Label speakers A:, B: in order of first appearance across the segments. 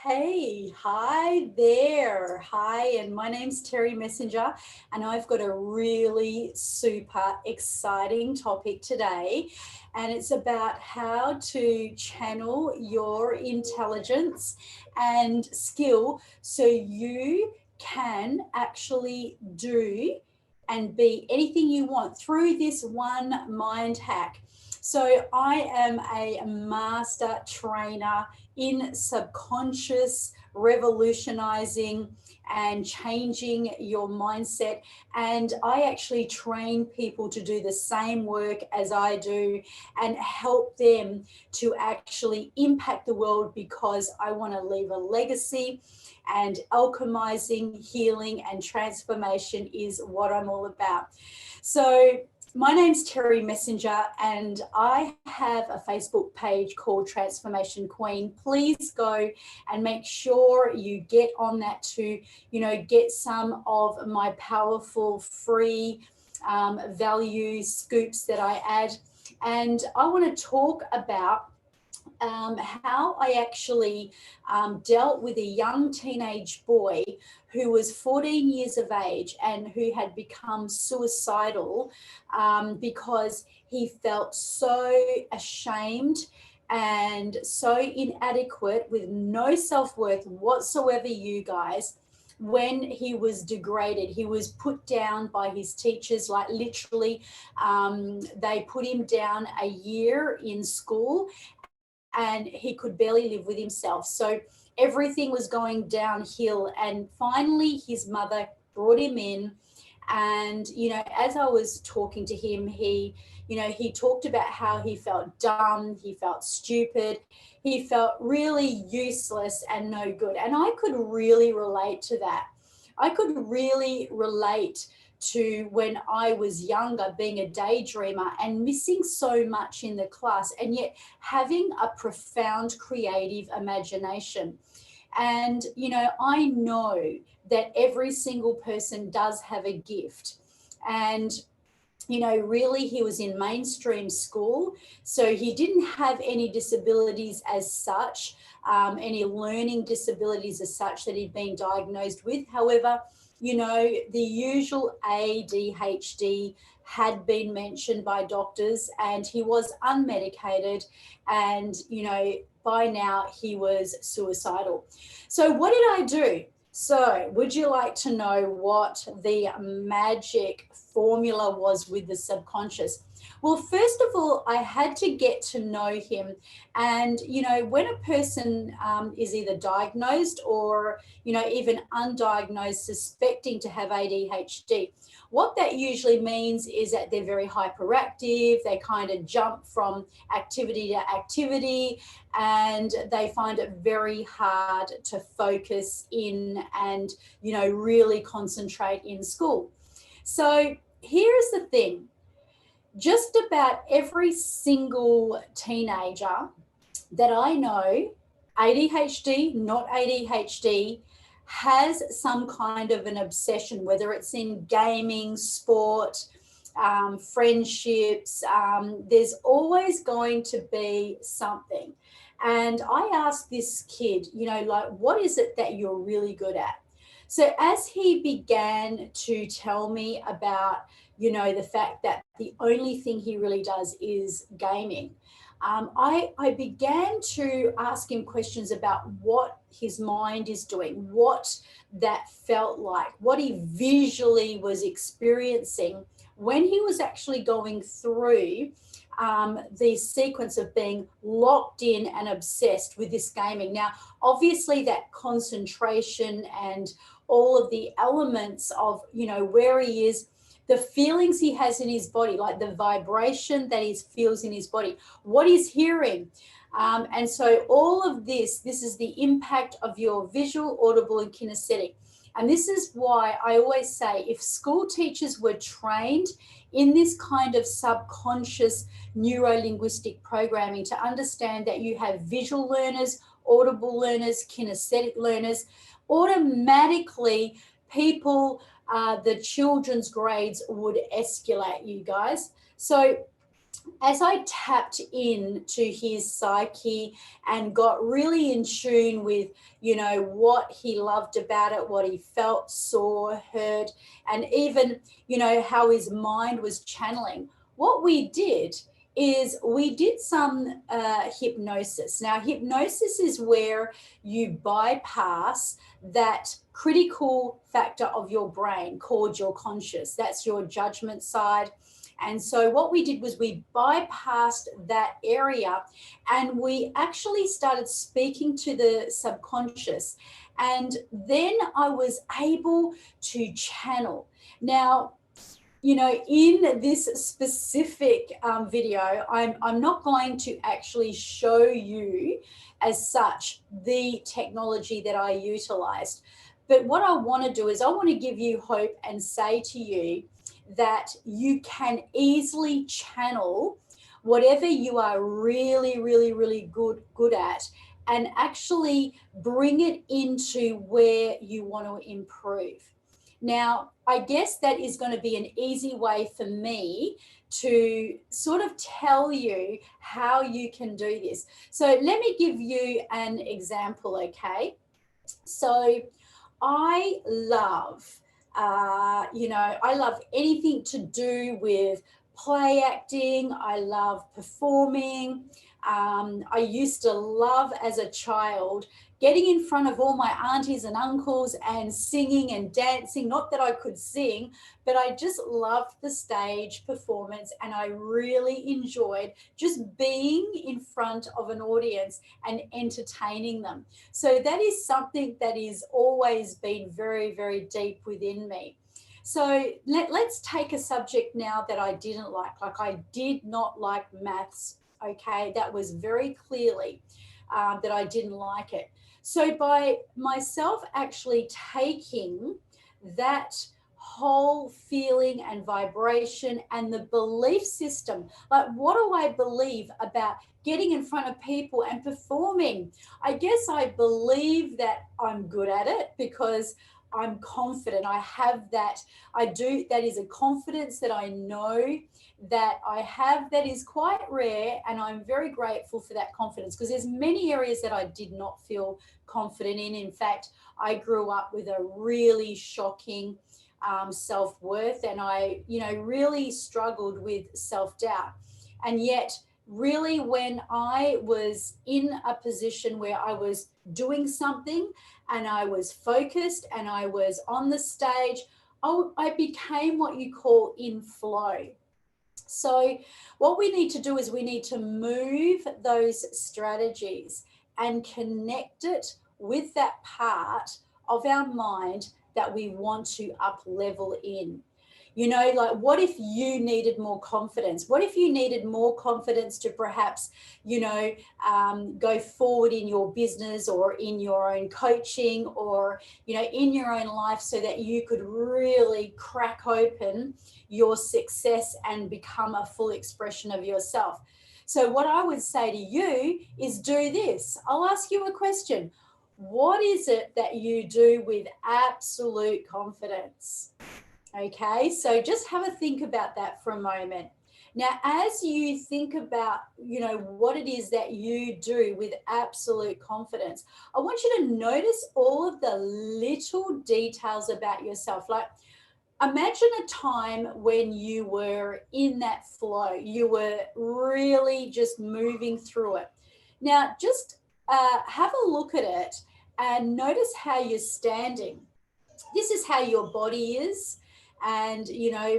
A: Hey, hi there. Hi, and my name's Terry Messenger, and I've got a really super exciting topic today. And it's about how to channel your intelligence and skill so you can actually do and be anything you want through this one mind hack. So, I am a master trainer in subconscious revolutionizing and changing your mindset. And I actually train people to do the same work as I do and help them to actually impact the world because I want to leave a legacy. And alchemizing, healing, and transformation is what I'm all about. So, my name's Terry Messenger, and I have a Facebook page called Transformation Queen. Please go and make sure you get on that to, get some of my powerful free value scoops that I add. And I want to talk about how I actually dealt with a young teenage boy who was 14 years of age and who had become suicidal because he felt so ashamed and so inadequate with no self-worth whatsoever, you guys. When he was degraded, he was put down by his teachers, like literally, they put him down a year in school and he could barely live with himself. So everything was going downhill. And finally, his mother brought him in. And, as I was talking to him, he talked about how he felt dumb, he felt stupid, he felt really useless and no good. And I could really relate to that. I could really relate to when I was younger, being a daydreamer and missing so much in the class, and yet having a profound creative imagination. And, I know that every single person does have a gift. And, really, he was in mainstream school, so he didn't have any disabilities as such, any learning disabilities as such that he'd been diagnosed with. However, the usual ADHD had been mentioned by doctors, and he was unmedicated, and, by now he was suicidal. So what did I do? So would you like to know what the magic formula was with the subconscious? Well, first of all, I had to get to know him. And, when a person is either diagnosed or, even undiagnosed, suspecting to have ADHD, what that usually means is that they're very hyperactive. They kind of jump from activity to activity, and they find it very hard to focus in and, really concentrate in school. So here's the thing. Just about every single teenager that I know, ADHD, not ADHD, has some kind of an obsession, whether it's in gaming, sport, friendships. There's always going to be something. And I asked this kid, what is it that you're really good at? So as he began to tell me about, the fact that the only thing he really does is gaming, I began to ask him questions about what his mind is doing, what that felt like, what he visually was experiencing when he was actually going through the sequence of being locked in and obsessed with this gaming. Now, obviously that concentration and all of the elements of, where he is, the feelings he has in his body, like the vibration that he feels in his body, what he's hearing. And so all of this is the impact of your visual, audible, and kinesthetic. And this is why I always say, if school teachers were trained in this kind of subconscious neuro-linguistic programming to understand that you have visual learners, audible learners, kinesthetic learners, automatically people, the children's grades would escalate, you guys. So as I tapped into his psyche and got really in tune with, what he loved about it, what he felt, saw, heard, and even, how his mind was channeling, what we did is we did some hypnosis. Now, hypnosis is where you bypass that critical factor of your brain called your conscious. That's your judgment side. And so what we did was we bypassed that area and we actually started speaking to the subconscious. And then I was able to channel. Now, in this specific video, I'm not going to actually show you as such the technology that I utilized. But what I want to do is I want to give you hope and say to you that you can easily channel whatever you are really, really, really good at and actually bring it into where you want to improve. Now, I guess that is going to be an easy way for me to sort of tell you how you can do this. So let me give you an example, okay? So I love, I love anything to do with play acting. I love performing. I used to love as a child getting in front of all my aunties and uncles and singing and dancing. Not that I could sing, but I just loved the stage performance and I really enjoyed just being in front of an audience and entertaining them. So that is something that is always been very, very deep within me. So let's take a subject now that I didn't like. Like I did not like maths. Okay, that was very clearly that I didn't like it. So by myself actually taking that whole feeling and vibration and the belief system, like what do I believe about getting in front of people and performing? I guess I believe that I'm good at it because I'm confident. I have that. I do. That is a confidence that I know that I have that is quite rare, and I'm very grateful for that confidence because there's many areas that I did not feel confident in. In fact, I grew up with a really shocking self-worth, and I, really struggled with self-doubt. And yet, really, when I was in a position where I was doing something and I was focused and I was on the stage, I became what you call in flow. So what we need to do is we need to move those strategies and connect it with that part of our mind that we want to up level in. Like what if you needed more confidence? What if you needed more confidence to perhaps, go forward in your business or in your own coaching or, in your own life so that you could really crack open your success and become a full expression of yourself? So what I would say to you is do this. I'll ask you a question. What is it that you do with absolute confidence? Okay, so just have a think about that for a moment. Now, as you think about, what it is that you do with absolute confidence, I want you to notice all of the little details about yourself. Like, imagine a time when you were in that flow, you were really just moving through it. Now, just have a look at it and notice how you're standing. This is how your body is, and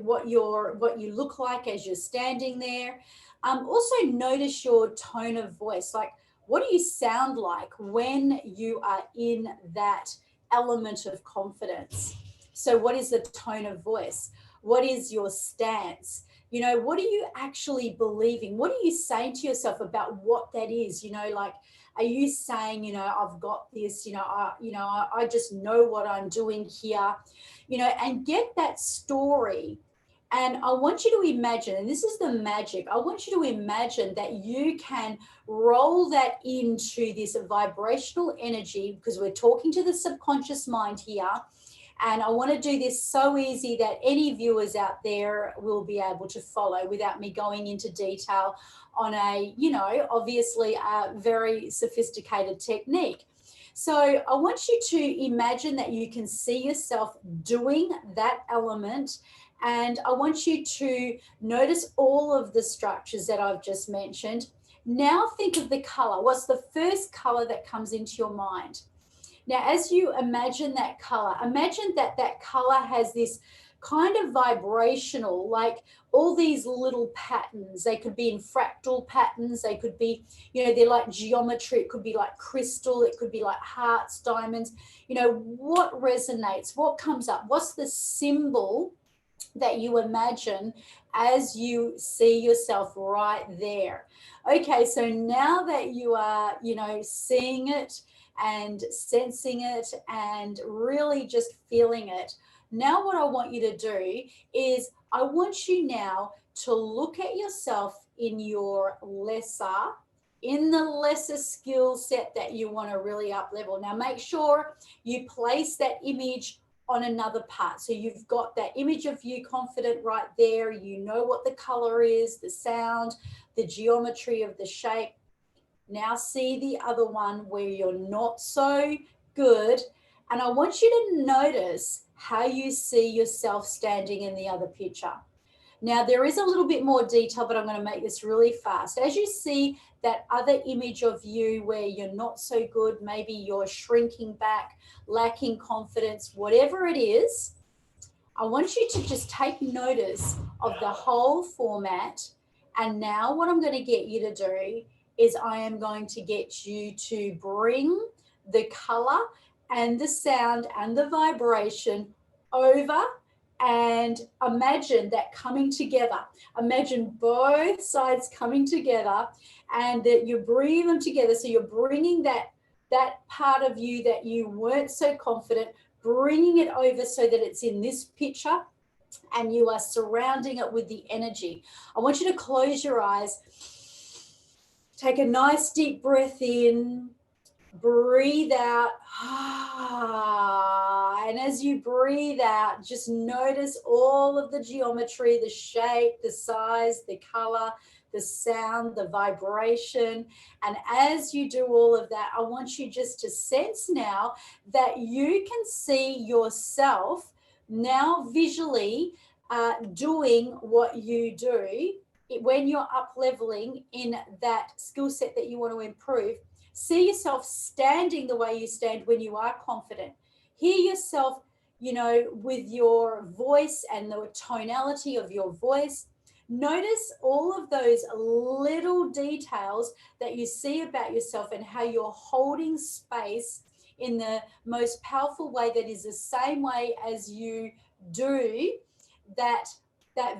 A: what you look like as you're standing there. Also notice your tone of voice. Like, what do you sound like when you are in that element of confidence? So what is the tone of voice? What is your stance? What are you actually believing? What are you saying to yourself about what that is? Like, are you saying, I've got this, I just know what I'm doing here, and get that story. And I want you to imagine, and this is the magic, I want you to imagine that you can roll that into this vibrational energy, because we're talking to the subconscious mind here, And I want to do this so easy that any viewers out there will be able to follow without me going into detail on a, obviously a very sophisticated technique. So I want you to imagine that you can see yourself doing that element. And I want you to notice all of the structures that I've just mentioned. Now think of the color. What's the first color that comes into your mind? Now, as you imagine that color, imagine that that color has this kind of vibrational, like all these little patterns. They could be in fractal patterns. They could be, they're like geometry. It could be like crystal. It could be like hearts, diamonds. What resonates? What comes up? What's the symbol that you imagine as you see yourself right there? Okay, so now that you are, seeing it and sensing it and really just feeling it, now what I want you to do is I want you now to look at yourself in the lesser skill set that you want to really up level. Now make sure you place that image on another part. So you've got that image of you confident right there. You know what the color is, the sound, the geometry of the shape. Now see the other one where you're not so good. And I want you to notice how you see yourself standing in the other picture. Now, there is a little bit more detail, but I'm going to make this really fast. As you see that other image of you where you're not so good, maybe you're shrinking back, lacking confidence, whatever it is, I want you to just take notice of the whole format. And now what I'm going to get you to do is I am going to get you to bring the color and the sound and the vibration over and imagine that coming together. Imagine both sides coming together and that you bring them together. So you're bringing that part of you that you weren't so confident, bringing it over so that it's in this picture and you are surrounding it with the energy. I want you to close your eyes, take a nice deep breath in, breathe out. And as you breathe out, just notice all of the geometry, the shape, the size, the color, the sound, the vibration. And as you do all of that, I want you just to sense now that you can see yourself now visually doing what you do when you're up leveling in that skill set that you want to improve. See yourself standing the way you stand when you are confident. Hear yourself, with your voice and the tonality of your voice. Notice all of those little details that you see about yourself and how you're holding space in the most powerful way that is the same way as you do that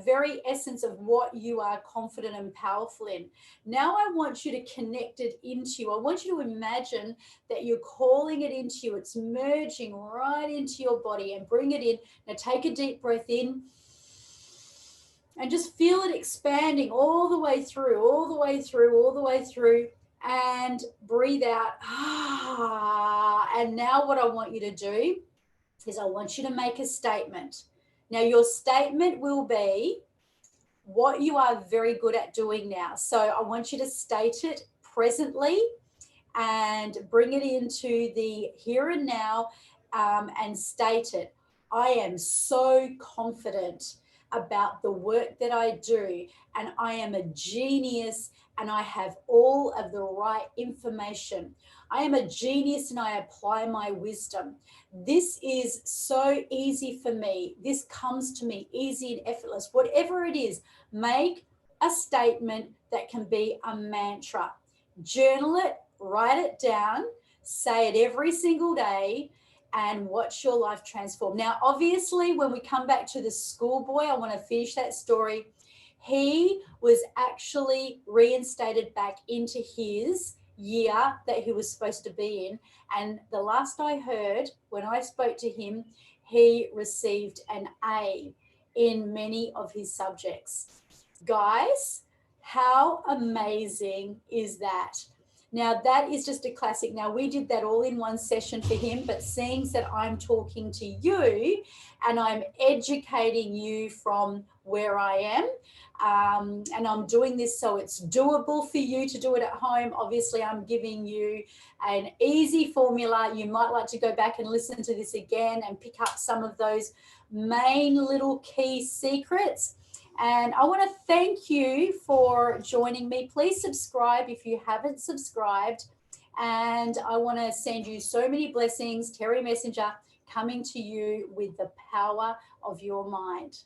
A: very essence of what you are confident and powerful in. Now I want you to connect it into you. I want you to imagine that you're calling it into you. It's merging right into your body and bring it in. Now take a deep breath in and just feel it expanding all the way through, all the way through, all the way through, and breathe out. And now what I want you to do is I want you to make a statement. Now, your statement will be what you are very good at doing now. So I want you to state it presently and bring it into the here and now and state it. I am so confident about the work that I do, and I am a genius and I have all of the right information. I am a genius and I apply my wisdom. This is so easy for me. This comes to me easy and effortless. Whatever it is, make a statement that can be a mantra. Journal it, write it down, say it every single day, and watch your life transform. Now, obviously, when we come back to the schoolboy, I want to finish that story. He was actually reinstated back into his year that he was supposed to be in. And the last I heard, when I spoke to him, he received an A in many of his subjects. Guys, how amazing is that? Now, that is just a classic. Now, we did that all in one session for him, but seeing that I'm talking to you and I'm educating you from where I am, and I'm doing this so it's doable for you to do it at home. Obviously, I'm giving you an easy formula. You might like to go back and listen to this again and pick up some of those main little key secrets. And I want to thank you for joining me. Please subscribe if you haven't subscribed. And I want to send you so many blessings. Terry Messenger coming to you with the power of your mind.